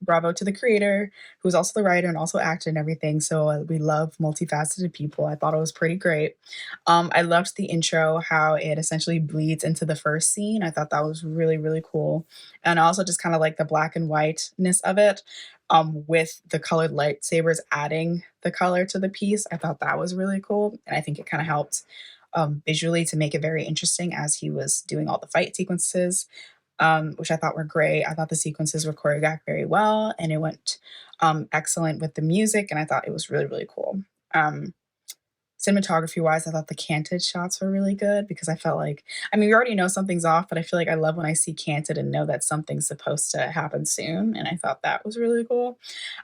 bravo to the creator, who's also the writer and also actor and everything. So we love multifaceted people. I thought it was pretty great. I loved the intro, how it essentially bleeds into the first scene. I thought that was really, really cool. And I also just kind of like the black and whiteness of it, with the colored lightsabers adding the color to the piece. I thought that was really cool. And I think it kind of helped visually to make it very interesting as he was doing all the fight sequences, which I thought were great. I thought the sequences were choreographed very well, and it went excellent with the music, and I thought it was really, really cool. Um, Cinematography wise, I thought the canted shots were really good because I felt like, I mean, we already know something's off, but I feel like I love when I see canted and know that something's supposed to happen soon. And I thought that was really cool.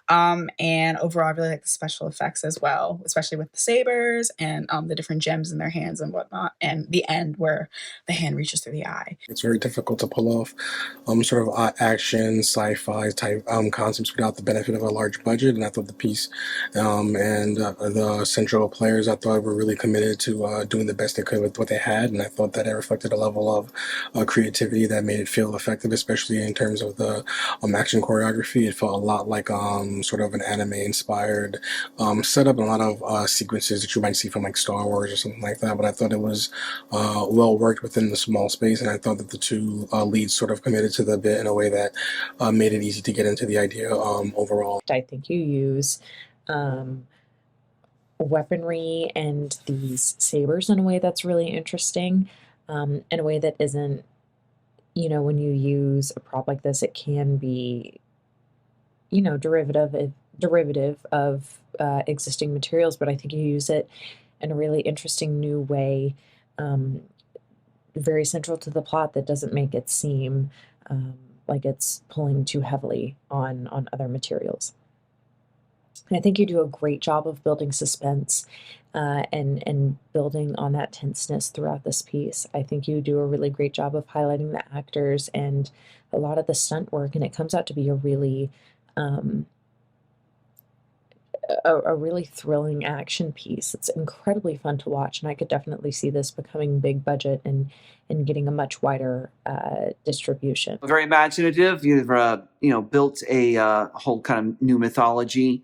And overall, I really like the special effects as well, especially with the sabers and the different gems in their hands and whatnot, and the end where the hand reaches through the eye. It's very difficult to pull off sort of action, sci-fi type concepts without the benefit of a large budget. And I thought the piece and the central players, I thought were really committed to doing the best they could with what they had. And I thought that it reflected a level of creativity that made it feel effective, especially in terms of the action choreography. It felt a lot like sort of an anime-inspired setup, and a lot of sequences that you might see from like Star Wars or something like that. But I thought it was well worked within the small space, and I thought that the two leads sort of committed to the bit in a way that made it easy to get into the idea overall. I think you use weaponry and these sabers in a way that's really interesting, in a way that isn't, when you use a prop like this, it can be, derivative of existing materials, but I think you use it in a really interesting new way, um, very central to the plot that doesn't make it seem like it's pulling too heavily on other materials. And I think you do a great job of building suspense and building on that tenseness throughout this piece. I think you do a really great job of highlighting the actors and a lot of the stunt work, and it comes out to be a really um, a really thrilling action piece. It's incredibly fun to watch, and I could definitely see this becoming big budget and getting a much wider distribution. Very imaginative. You've built a whole kind of new mythology,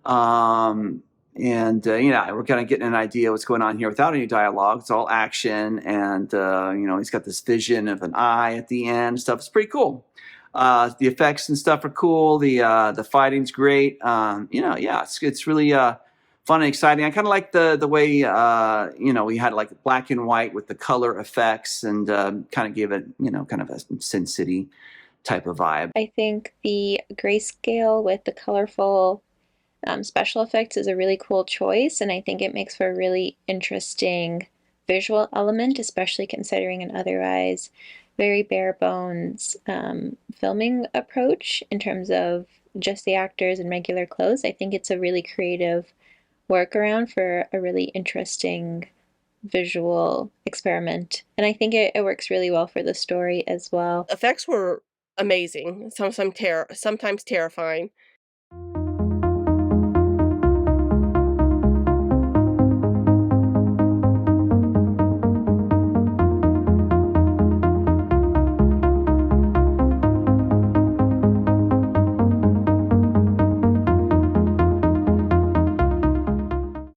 and we're kind of getting an idea what's going on here without any dialogue. It's all action, and he's got this vision of an eye at the end. Stuff. It's pretty cool. The effects and stuff are cool. The fighting's great. It's really fun and exciting. I kind of like the way we had like black and white with the color effects, and kind of gave it kind of a Sin City type of vibe. I think the grayscale with the colorful special effects is a really cool choice, and I think it makes for a really interesting visual element, especially considering an otherwise very bare bones filming approach in terms of just the actors in regular clothes. I think it's a really creative workaround for a really interesting visual experiment, and I think it works really well for the story as well. Effects were amazing, sometimes terrifying.